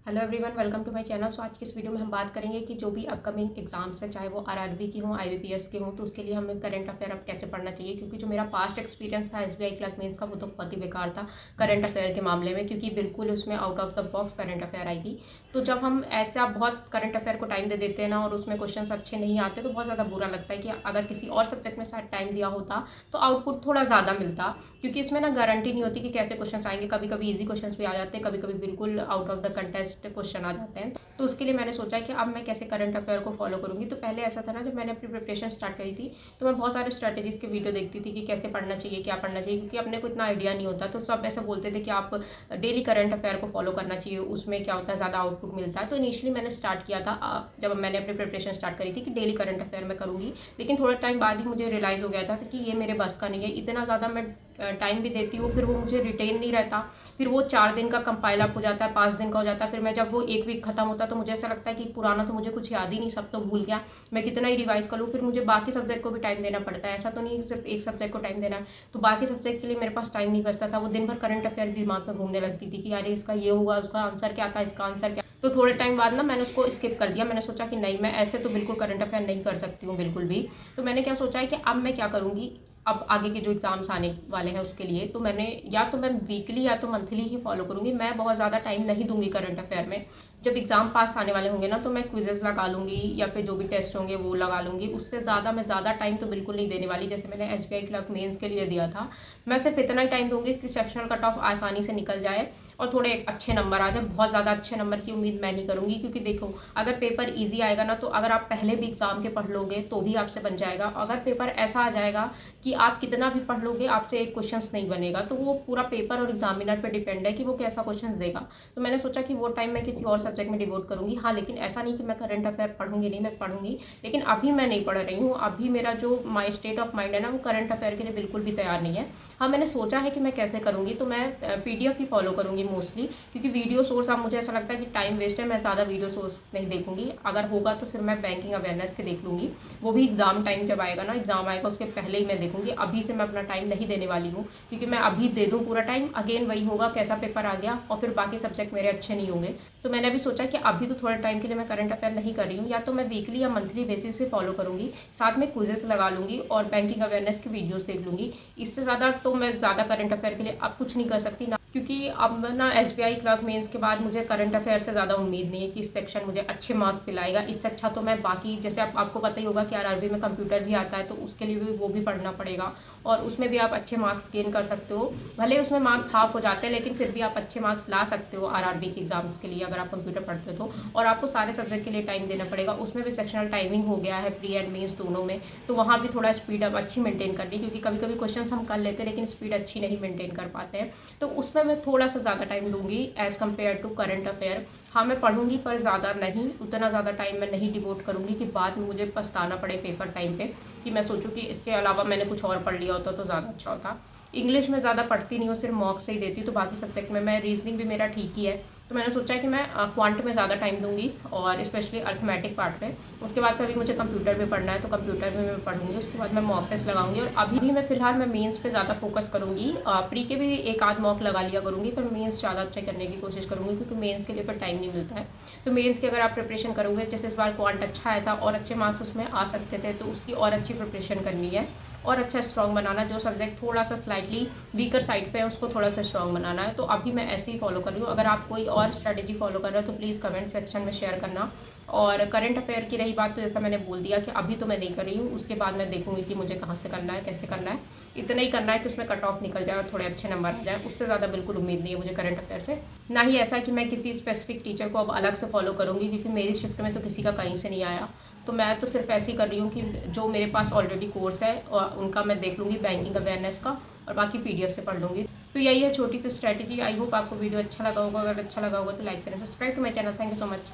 Hello everyone, welcome to my channel. So आज की इस वीडियो में हम बात करेंगे कि जो भी अपकमिंग एग्जाम्स है, चाहे वो आरआरबी की हों, आईबीपीएस के हों, तो उसके लिए हमें करंट अफेयर अब कैसे पढ़ना चाहिए। क्योंकि जो मेरा पास्ट एक्सपीरियंस था एसबीआई क्लर्क मेंस का, वो तो बहुत ही बेकार था करंट अफेयर के मामले में, क्योंकि बिल्कुल उसमें out of the box current affair आई थी। तो जब हम ऐसा बहुत करंट अफेयर को टाइम दे देते हैं ना, और उसमें क्वेश्चन अच्छे नहीं आते, तो बहुत ज़्यादा बुरा लगता है कि अगर किसी और सब्जेक्ट में शायद टाइम दिया होता तो आउटपुट थोड़ा ज़्यादा मिलता। क्योंकि इसमें ना गारंटी नहीं होती कि कैसे क्वेश्चन आएंगे। कभी कभी ईजी क्वेश्चन भी आ जाते हैं, कभी कभी बिल्कुल out of the contest question आ जाते हैं। तो उसके लिए मैंने सोचा कि अब मैं कैसे करंट अफेयर को फॉलो करूंगी। तो पहले ऐसा था ना, जब मैंने अपनी प्रिपरेशन स्टार्ट करी थी, तो मैं बहुत सारे स्ट्रैटेजीज के वीडियो देखती थी कि कैसे पढ़ना चाहिए, क्या पढ़ना चाहिए, क्योंकि अपने को इतना आइडिया नहीं होता। तो सब ऐसे बोलते थे कि आप डेली करंट अफेयर को फॉलो करना चाहिए, उसमें क्या होता है, ज़्यादा आउटपुट मिलता है। तो इनिशियली मैंने स्टार्ट किया था, जब मैंने अपनी प्रिपरेशन स्टार्ट करी थी, कि डेली करंट अफेयर मैं करूँगी। लेकिन थोड़ा टाइम बाद ही मुझे रियलाइज़ हो गया था कि ये मेरे बस का नहीं है। इतना ज़्यादा मैं टाइम भी देती हूँ, फिर वो मुझे रिटेन नहीं रहता। फिर वो 4 दिन का कंपाइल अप हो जाता है, 5 दिन का हो जाता है। फिर मैं जब वो एक वीक खत्म होता है, तो मुझे ऐसा लगता है कि पुराना तो मुझे कुछ याद ही नहीं, सब तो भूल गया। मैं कितना ही रिवाइज कर लूँ, फिर मुझे बाकी सब्जेक्ट को भी टाइम देना पड़ता है। ऐसा तो नहीं सिर्फ एक सब्जेक्ट को टाइम देना है। तो बाकी सब्जेक्ट के लिए मेरे पास टाइम नहीं बचता था। वो दिन भर करंट अफेयर दिमाग में घूमने लगती थी कि अरे इसका ये हुआ, उसका आंसर क्या था, इसका आंसर क्या। तो थोड़े टाइम बाद ना मैंने उसको स्किप कर दिया। मैंने सोचा कि नहीं, मैं ऐसे तो बिल्कुल करंट अफेयर नहीं कर सकती हूँ, बिल्कुल भी। तो मैंने क्या सोचा है कि अब मैं क्या करूँगी, अब आगे के जो एग्ज़ाम्स आने वाले हैं उसके लिए, तो मैंने या तो मैं वीकली या तो मंथली ही फॉलो करूँगी। मैं बहुत ज़्यादा टाइम नहीं दूंगी करंट अफेयर में। जब एग्ज़ाम पास आने वाले होंगे ना, तो मैं क्विजेज़ लगा लूँगी, या फिर जो भी टेस्ट होंगे वो लगा लूँगी। उससे ज़्यादा मैं ज़्यादा टाइम तो बिल्कुल नहीं देने वाली, जैसे मैंने एसबीआई क्लर्क मेंस के लिए दिया था। मैं सिर्फ इतना ही टाइम दूंगी कि सेक्शनल कट ऑफ आसानी से निकल जाए और थोड़े अच्छे नंबर आ जाए। बहुत ज़्यादा अच्छे नंबर की उम्मीद मैं नहीं करूँगी, क्योंकि देखो, अगर पेपर ईजी आएगा ना, तो अगर आप पहले भी एग्ज़ाम के पढ़ लोगे तो भी आपसे बन जाएगा। अगर पेपर ऐसा आ जाएगा कि आप कितना भी पढ़ लोगे, आपसे एक क्वेश्चन नहीं बनेगा, तो वो पूरा पेपर और एग्जामिनर पे डिपेंड है कि वो कैसा क्वेश्चन देगा। तो मैंने सोचा कि वो टाइम मैं किसी और सब्जेक्ट में डिवोट करूँगी। हाँ, लेकिन ऐसा नहीं कि मैं करंट अफेयर पढ़ूंगी नहीं, मैं पढ़ूंगी। लेकिन अभी मैं नहीं पढ़ रही हूँ। अभी मेरा जो माई स्टेट ऑफ माइंड है ना, वो करंट अफेयर के लिए बिल्कुल भी तैयार नहीं है। हाँ, मैंने सोचा है कि मैं कैसे करूँगी, तो मैं पीडीएफ ही फॉलो करूँगी मोस्टली, क्योंकि वीडियो सोर्स अब मुझे ऐसा लगता है कि टाइम वेस्ट है। मैं ज़्यादा वीडियो सोर्स नहीं देखूंगी। अगर होगा तो सिर्फ मैं बैंकिंग अवेयरनेस के देख लूँगी, वो भी एग्जाम टाइम जब आएगा ना, एग्जाम आएगा उसके पहले ही मैं देखूंगी। अभी से मैं अपना टाइम नहीं देने वाली हूँ, क्योंकि मैं अभी दे दूँ पूरा टाइम, अगेन वही होगा, कैसा पेपर आ गया, और फिर बाकी सब्जेक्ट मेरे अच्छे नहीं होंगे। तो मैंने अभी सोचा कि अभी तो थोड़े टाइम के लिए मैं करंट अफेयर नहीं कर रही हूँ, या तो मैं वीकली या मंथली बेसिस से फॉलो करूँगी, साथ में क्विजेस लगा लूँगी और बैंकिंग अवेयरनेस की वीडियोस देख लूँगी। इससे ज़्यादा तो मैं ज़्यादा करंट अफेयर के लिए अब कुछ नहीं कर सकती ना, क्योंकि अब ना एसबीआई क्लर्क मेंस के बाद मुझे करंट अफेयर से ज़्यादा उम्मीद नहीं है कि इस सेक्शन मुझे अच्छे मार्क्स दिलाएगा। इससे अच्छा तो मैं बाकी, जैसे आपको पता ही होगा कि आरआरबी में कंप्यूटर भी आता है, तो उसके लिए भी वो भी पढ़ना पड़ेगा, और उसमें भी आप अच्छे मार्क्स गेन कर सकते हो। भले उसमें मार्क्स हाफ हो जाते हैं, लेकिन फिर भी आप अच्छे मार्क्स ला सकते हो आरआरबी के एग्जाम्स के लिए, अगर आप कंप्यूटर पढ़ते हो तो। और आपको सारे सब्जेक्ट के लिए टाइम देना पड़ेगा। उसमें भी सेक्शनल टाइमिंग हो गया है, प्री एंड मेंस दोनों में। तो वहाँ भी थोड़ा स्पीड अब अच्छी मेंटेन करनी, क्योंकि कभी कभी क्वेश्चन हम कर लेते हैं लेकिन स्पीड अच्छी नहीं मेंटेन कर पाते हैं। तो उसमें मैं थोड़ा सा ज़्यादा टाइम दूंगी as compare to current affair. हाँ, मैं पढ़ूंगी, पर ज़्यादा नहीं, उतना ज़्यादा टाइम मैं नहीं डिवोट करूँगी कि बाद में मुझे पछताना पड़े पेपर टाइम पे, कि मैं सोचूँ कि इसके अलावा मैंने कुछ और पढ़ लिया होता तो ज़्यादा अच्छा होता। इंग्लिश में ज़्यादा पढ़ती नहीं हूँ, सिर्फ मॉक से ही देती हूँ। तो बाकी सब्जेक्ट में मैं, रीजनिंग भी मेरा ठीक ही है। तो मैंने सोचा है कि मैं क्वांट में ज़्यादा टाइम दूंगी, और स्पेशली अर्थमेटिक पार्ट में। उसके बाद अभी मुझे कंप्यूटर में पढ़ना है, तो कंप्यूटर में मैं पढ़ूंगी। उसके बाद मैं मॉक टेस्ट लगाऊंगी, और अभी भी मैं फिलहाल मैं मेंस पे ज़्यादा फोकस करूँगी। प्री के भी एक आध मॉक लगा लिया करूँगी, पर मेंस ज़्यादा अच्छा करने की कोशिश करूँगी, क्योंकि मेंस के लिए फिर टाइम नहीं मिलता है। तो मेंस की अगर आप प्रिपरेशन करोगे, जैसे इस बार क्वांट अच्छा आया था और अच्छे मार्क्स उसमें आ सकते थे, तो उसकी और अच्छी प्रिपरेशन करनी है, और अच्छा स्ट्रॉन्ग बनाना। जो सब्जेक्ट थोड़ा सा स्लाइटली वीकर साइड पे है, उसको थोड़ा सा स्ट्रॉन्ग बनाना है। तो अभी मैं ऐसे ही फॉलो कर रही हूँ। अगर आप कोई और स्ट्रेटेजी फॉलो कर रहे हो तो प्लीज़ कमेंट सेक्शन में शेयर करना। और करंट अफेयर की रही बात, तो जैसा मैंने बोल दिया कि अभी तो मैं नहीं कर रही हूँ, उसके बाद मैं देखूंगी कि मुझे कहाँ से करना है, कैसे करना है। इतना ही करना है कि उसमें कट ऑफ निकल जाए और थोड़े अच्छे नंबर आ जाए। उससे ज़्यादा बिल्कुल उम्मीद नहीं है मुझे करंट अफेयर से। ना ही ऐसा कि मैं किसी स्पेसिफिक टीचर को अब अलग से फॉलो करूँगी, क्योंकि मेरी शिफ्ट में तो किसी का कहीं से नहीं आया। तो मैं तो सिर्फ ऐसे ही कर रही हूँ कि जो मेरे पास ऑलरेडी कोर्स है उनका मैं देख लूँगी, बैंकिंग अवेयरनेस का, और बाकी पीडीएफ से पढ़ लूँगी। तो यही है छोटी सी स्ट्रैटेजी। आई होप आपको वीडियो अच्छा लगा होगा। अगर अच्छा लगा होगा तो लाइक करें, subscribe to my channel. Thank you so much.